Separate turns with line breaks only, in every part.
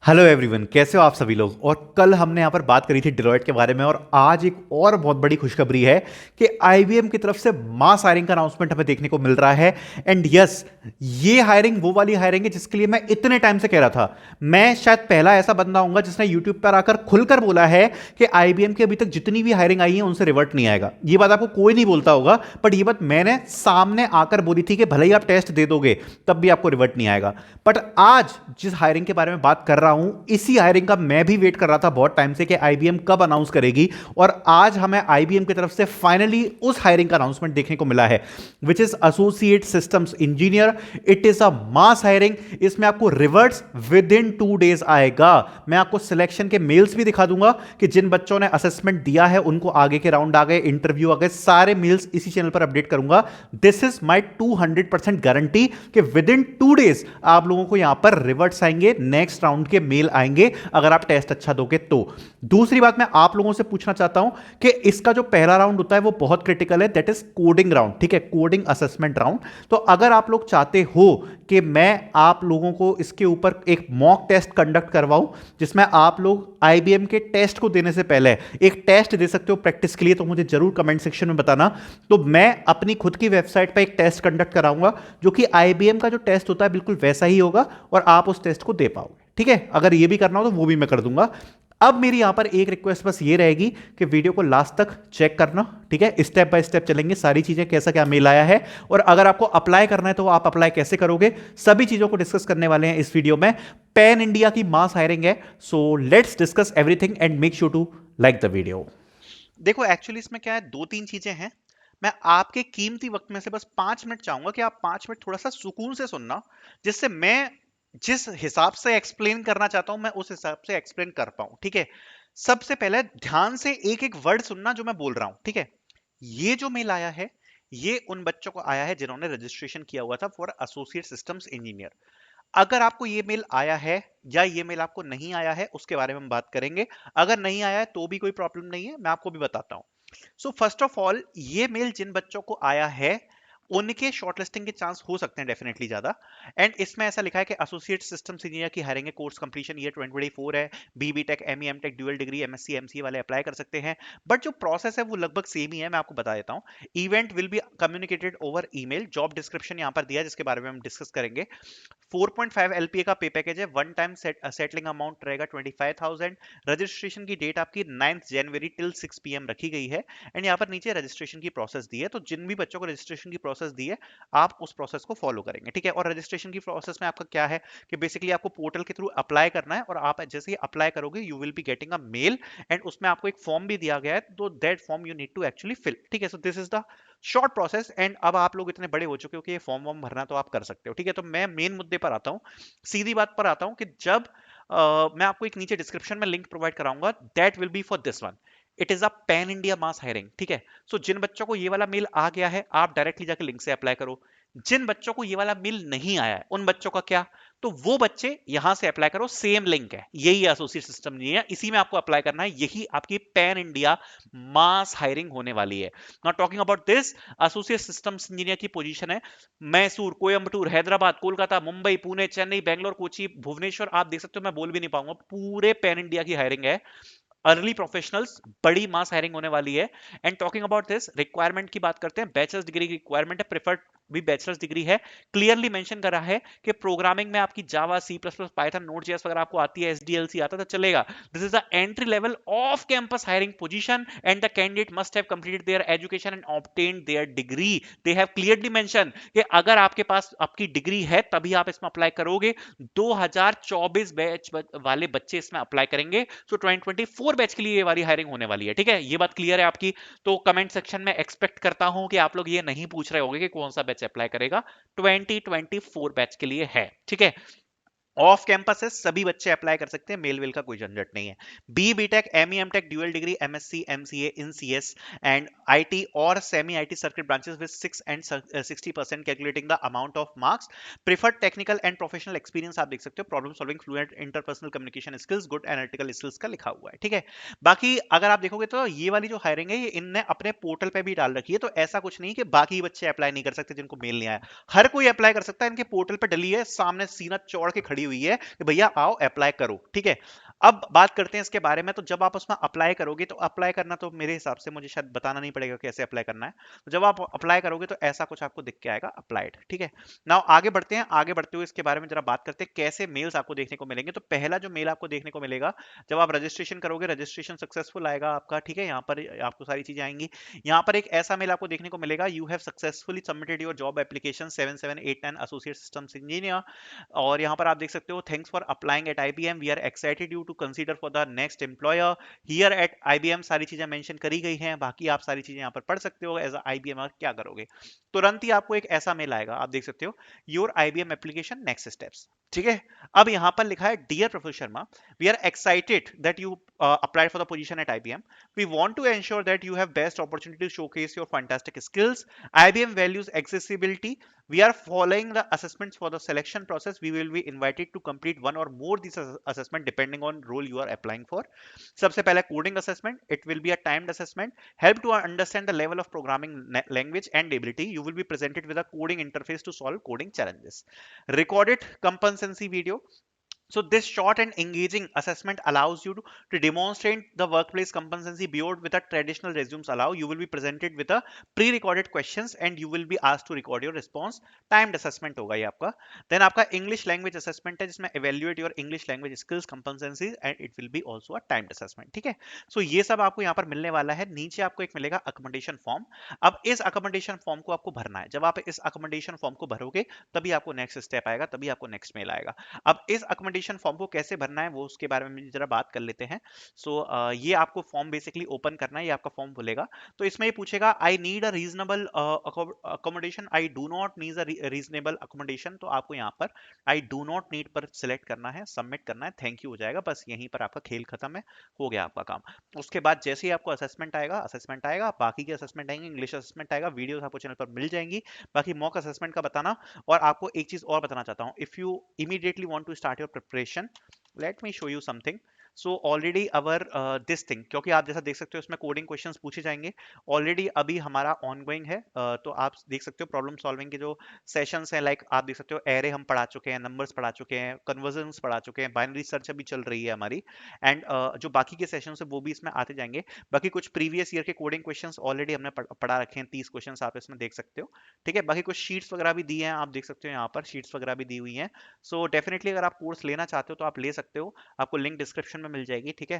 Hello everyone, कैसे हो आप सभी लोग। और कल हमने यहाँ पर बात करी थी डिलॉयट के बारे में, और आज एक और बहुत बड़ी खुशखबरी है कि आईबीएम की तरफ से मास हायरिंग का अनाउंसमेंट हमें देखने को मिल रहा है। एंड यस, ये हायरिंग वो वाली हायरिंग है जिसके लिए मैं इतने टाइम से कह रहा था। मैं शायद पहला ऐसा बंदा हूंगा जिसने यूट्यूब पर आकर खुलकर बोला है कि आईबीएम की अभी तक जितनी भी हायरिंग आई है उनसे रिवर्ट नहीं आएगा। ये बात आपको कोई नहीं बोलता होगा, बट ये बात मैंने सामने आकर बोली थी कि भले ही आप टेस्ट दे दोगे तब भी आपको रिवर्ट नहीं आएगा। बट आज जिस हायरिंग के बारे में बात कर रहा हूं, इसी हायरिंग का मैं भी वेट कर रहा था बहुत टाइम से कि आईबीएम कब अनाउंस करेगी। और आज हमें आईबीएम की तरफ से फाइनली उस हायरिंग का अनाउंसमेंट देखने को मिला है, which is associate systems engineer. It is a mass hiring. इसमें आपको रिवर्ट्स विद इन 2 days आएगा। मैं आपको सिलेक्शन के मेल्स भी दिखा दूंगा कि जिन बच्चों ने असेसमेंट दिया है उनको आगे के राउंड आ गए, इंटरव्यू आ गए, सारे मेल्स इसी चैनल पर अपडेट करूंगा। दिस इज माई 200% गारंटी कि विद इन 2 days आप लोगों को यहां पर रिवर्ट्स आएंगे, नेक्स्ट राउंड के मेल आएंगे अगर आप टेस्ट अच्छा दोगे तो। दूसरी बात मैं आप लोगों से पूछना चाहता हूं कि इसका जो पहला राउंड होता है वो बहुत क्रिटिकल है, दैट इज कोडिंग राउंड। ठीक है, कोडिंग असेसमेंट राउंड। तो अगर आप लोग चाहते हो कि मैं आप लोगों को इसके ऊपर एक मॉक टेस्ट कंडक्ट करवाऊं जिसमें आप लोग आईबीएम के टेस्ट को देने से पहले एक टेस्ट दे सकते हो प्रैक्टिस के लिए, तो मुझे जरूर कमेंट सेक्शन में बताना। तो मैं अपनी खुद की वेबसाइट पर एक टेस्ट कंडक्ट कराऊंगा जो कि आईबीएम का जो टेस्ट होता है बिल्कुल वैसा ही होगा, और आप उस टेस्ट को दे पाओगे। ठीक है, अगर ये भी करना हो तो वो भी मैं कर दूंगा। अब मेरी यहां पर एक रिक्वेस्ट बस ये रहेगी कि वीडियो को लास्ट तक चेक करना। ठीक है, स्टेप बाय स्टेप चलेंगे, सारी चीजें कैसा क्या मेल आया है, और अगर आपको अप्लाई करना है तो आप अप्लाई कैसे करोगे, सभी चीजों को डिस्कस करने वाले हैं इस वीडियो में। पैन इंडिया की मास हायरिंग है, so let's discuss everything and make sure to like the video. देखो, एक्चुअली इसमें क्या है, दो तीन चीजें हैं। मैं आपके कीमती वक्त में से बस 5 मिनट चाहूंगा कि आप 5 मिनट थोड़ा सा सुकून से सुनना, जिससे मैं जिस हिसाब से एक्सप्लेन करना चाहता हूं मैं उस हिसाब से एक्सप्लेन कर पाऊं। ठीक है, सबसे पहले ध्यान से एक एक वर्ड सुनना जो मैं बोल रहा हूं। ठीक है, ये जो मेल आया है ये उन बच्चों को आया है जिन्होंने रजिस्ट्रेशन किया हुआ था फॉर एसोसिएट सिस्टम्स इंजीनियर। अगर आपको ये मेल आया है या ये मेल आपको नहीं आया है उसके बारे में हम बात करेंगे। अगर नहीं आया है तो भी कोई प्रॉब्लम नहीं है, मैं आपको भी बताता हूं। सो फर्स्ट ऑफ ऑल, ये मेल जिन बच्चों को आया है उनके शॉर्टलिस्टिंग के चांस हो सकते हैं डेफिनेटली ज्यादा। एंड इसमें ऐसा लिखा है कि एसोसिएट सिस्टम्स इंजीनियर की हायरिंग है, कोर्स कंप्लीशन ईयर 2024 है, BB tech, ME, MTech, dual degree, MSc, MCA वाले अप्लाई कर सकते हैं। बट जो प्रोसेस है वो लगभग सेम ही है, मैं आपको बता देता हूँ। Event will be communicated over email. Job description यहाँ पर दिया है जिसके बारे में हम डिस्कस करेंगे। 4.5 एलपीए का पे पैकेज है। वन टाइम सेटलिंग अमाउंट रहेगा 25,000। रजिस्ट्रेशन की डेट आपकी 9 जनवरी टिल 6 पीएम रखी गई है। एंड यहाँ पर नीचे रजिस्ट्रेशन की प्रोसेस दी है, तो जिन भी बच्चों को रजिस्ट्रेशन की प्रोसेस दी है आप उस प्रोसेस को फॉलो करेंगे। ठीक है, और रजिस्ट्रेशन की प्रोसेस में आपका क्या है कि बेसिकली आपको पोर्टल के थ्रू अप्लाई करना है, और आप जैसे ही अप्लाई करोगे you will be getting a mail, and उसमें आपको एक फॉर्म भी दिया गया है, तो that form you need to actually fill. ठीक है, so this is the short process. And अब आप लोग इतने बड़े हो चुके हो कि ये फॉर्म वॉर्म भरना तो आप कर सकते हो। ठीक है, तो मैं मेन मुद्दे पर आता हूँ, सीधी बात पर आता हूँ कि जब मैं आपको एक नीचे डिस्क्रिप्शन में लिंक प्रोवाइड कराऊंगा, that will be for this one. It is a pan India mass hiring. ठीक है, सो जिन बच्चों को ये वाला मेल आ गया है आप डायरेक्टली जाकर लिंक से अप्लाई करो। जिन बच्चों को ये वाला मेल नहीं आया है उन बच्चों का क्या, तो वो बच्चे यहां से अप्लाई करो। सेम लिंक है, यही एसोसिएट सिस्टम नहीं है, इसी में आपको अप्लाई करना है। यही आपकी पैन इंडिया मास हायरिंग होने वाली है। Not talking about this, associate systems engineer की पोजीशन है मैसूर, कोयंबटूर, हैदराबाद, कोलकाता, मुंबई, पुणे, चेन्नई, बैंगलोर, कोची, भुवनेश्वर। आप देख सकते हो, मैं बोल भी नहीं पाऊंगा, पूरे पैन इंडिया की हायरिंग है। अर्ली प्रोफेशनल्स, बड़ी मास हायरिंग होने वाली है। And talking about this, requirement की बात करते हैं। बैचलर्स डिग्री की रिक्वायरमेंट है, प्रेफर्ड भी बैचलर्स डिग्री है। क्लियरली मेंशन कर रहा है कि प्रोग्रामिंग में आपकी Java, C plus plus, Python, Node JS वगैरह आपको आती है, एसडीएलसी आता है तो चलेगा। This is the entry level of campus hiring position, and the candidate must have completed there education and obtained there degree. They have clearly mention कि अगर आपके पास आपकी डिग्री है तभी आप इसमें अप्लाई करोगे। 2024 बैच वाले बच्चे इसमें अप्लाई करेंगे, सो 2024 बैच के लिए ये वाली हायरिंग होने वाली है। ठीक है, ये बात क्लियर है आपकी। तो कमेंट सेक्शन में एक्सपेक्ट करता हूं कि आप लोग ये नहीं पूछ रहे होंगे कि कौन सा बैच अप्लाई करेगा। 2024 बैच के लिए है। ठीक है, ऑफ कैंपस है, सभी बच्चे अप्लाई कर सकते हैं, मेल वेल का कोई झंझट नहीं है। B BTech, ME, MTech, dual degree, MSc, MCA in CS and IT और semi IT circuit branches with 6 and 60% calculating the amount of marks. Preferred technical and professional experience आप देख सकते हो, problem solving, fluent interpersonal communication skills, good analytical skills का लिखा हुआ है। ठीक है, बाकी अगर आप देखोगे तो ये वाली जो हायरिंग है ये इनने अपने पोर्टल पे भी डाल रखी है, तो ऐसा कुछ नहीं कि बाकी बच्चे अप्लाई नहीं कर सकते जिनको मेल नहीं आया। हर कोई अप्लाई कर सकता है, इनके पोर्टल पे डली है, सामने सीना चौड़ के खड़ी हुई है कि भैया आओ अप्लाई करो, ठीक है। अब बात करते हैं इसके बारे में। तो जब आप उसमें अप्लाई करोगे तो अप्लाई करना तो मेरे हिसाब से मुझे शायद बताना नहीं पड़ेगा कैसे अप्लाई करना है। तो जब आप अप्लाई करोगे तो ऐसा कुछ आपको दिख के आएगा, अप्लाइड, ठीक है। नाउ आगे बढ़ते हैं, आगे बढ़ते हुए इसके बारे में जरा बात करते हैं कैसे मेल्स आपको देखने को मिलेंगे। तो पहला जो मेल आपको देखने को मिलेगा जब आप रजिस्ट्रेशन करोगे, रजिस्ट्रेशन सक्सेसफुल आएगा आपका, ठीक है। यहाँ पर आपको सारी चीजें आएंगी। यहाँ पर एक ऐसा मेल आपको देखने को मिलेगा, you have successfully submitted your job application 7789 associate systems engineer. और यहाँ पर आप देख सकते हो, thanks for applying at IBM, we are excited you to consider for the next employer here at IBM. सारी चीजें मेंशन करी गई हैं, बाकी आप सारी चीजें यहाँ पर पढ़ सकते हो। एज अ आईबीएम क्या करोगे, तुरंत ही आपको एक ऐसा मेल आएगा, आप देख सकते हो, your IBM application next steps, ठीक है। अब यहां पर लिखा है, dear professor Sharma, we are excited that you applied for the position at IBM. We want to ensure that you have best opportunity to showcase your fantastic skills. IBM values accessibility. We are following the assessments for the selection process. We will be invited to complete one or more these assessment depending on role you are applying for. सबसे पहले coding assessment. It will be a timed assessment. Help to understand the level of programming language and ability. You will be presented with a coding interface to solve coding challenges. Recorded competency video. So this short and engaging assessment allows you to demonstrate the workplace competency beyond with a traditional resumes allow. You will be presented with a pre-recorded questions and you will be asked to record your response. Timed assessment होगा ये आपका. Then आपका English language assessment है जिसमें evaluate your English language skills competencies and it will be also a timed assessment. ठीक है. So ये सब आपको यहाँ पर मिलने वाला है. नीचे आपको एक मिलेगा accommodation form. अब इस accommodation form को आपको भरना है. जब आप इस accommodation form को भरोगे तभी आपको next step आएगा, तभी आपको next mail आएगा. अब इस अकोमोडेशन फॉर्म को कैसे भरना है वो उसके बारे में जरा बात कर लेते हैं। ये आपको फॉर्म बेसिकली ओपन करना है, ये आपका फॉर्म खुलेगा। तो इसमें ये पूछेगा, I need a reasonable accommodation, I do not need a reasonable accommodation. तो आपको यहाँ पर आई डू नॉट नीड पर सिलेक्ट करना है, सबमिट करना है, थैंक यू हो जाएगा। बस यहीं पर आपका खेल खत्म है, हो गया आपका काम। उसके बाद जैसे ही आपको असेसमेंट आएगा, बाकी के असेसमेंट आएंगे, इंग्लिश असेसमेंट आएगा, वीडियोस आपको चैनल पर मिल जाएंगी। बाकी मॉक असेसमेंट का बताना। और आपको एक चीज और बताना चाहता हूँ, if you immediately want to start your preparation, let me show you something. So already our this thing, क्योंकि आप जैसा देख सकते हो इसमें कोडिंग क्वेश्चंस पूछे जाएंगे। ऑलरेडी अभी हमारा ऑनगोइंग है, तो आप देख सकते हो प्रॉब्लम सॉल्विंग के जो सेशंस हैं, लाइक आप देख सकते हो एरे हम पढ़ा चुके हैं, नंबर्स पढ़ा चुके हैं, कन्वर्जन्स पढ़ा चुके हैं, बाइनरी सर्च अभी चल रही है हमारी। एंड जो बाकी के सेशंस है वो भी इसमें आते जाएंगे। बाकी कुछ प्रीवियस ईयर के कोडिंग क्वेश्चंस ऑलरेडी हमने पढ़ा रखे हैं, 30 क्वेश्चंस आप इसमें देख सकते हो, ठीक है। बाकी कुछ शीट्स वगैरह भी दी हैं, आप देख सकते हो यहाँ पर शीट्स वगैरह भी दी हुई हैं। सो डेफिनेटली अगर आप कोर्स लेना चाहते हो तो आप ले सकते हो, आपको लिंक डिस्क्रिप्शन में मिल जाएगी, ठीक है।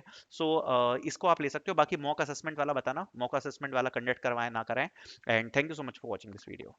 इसको आप ले सकते हो। बाकी मॉक असेसमेंट वाला बताना, मॉक असेसमेंट वाला कंडक्ट करवाएं ना कराएं। And thank you so much for watching this video.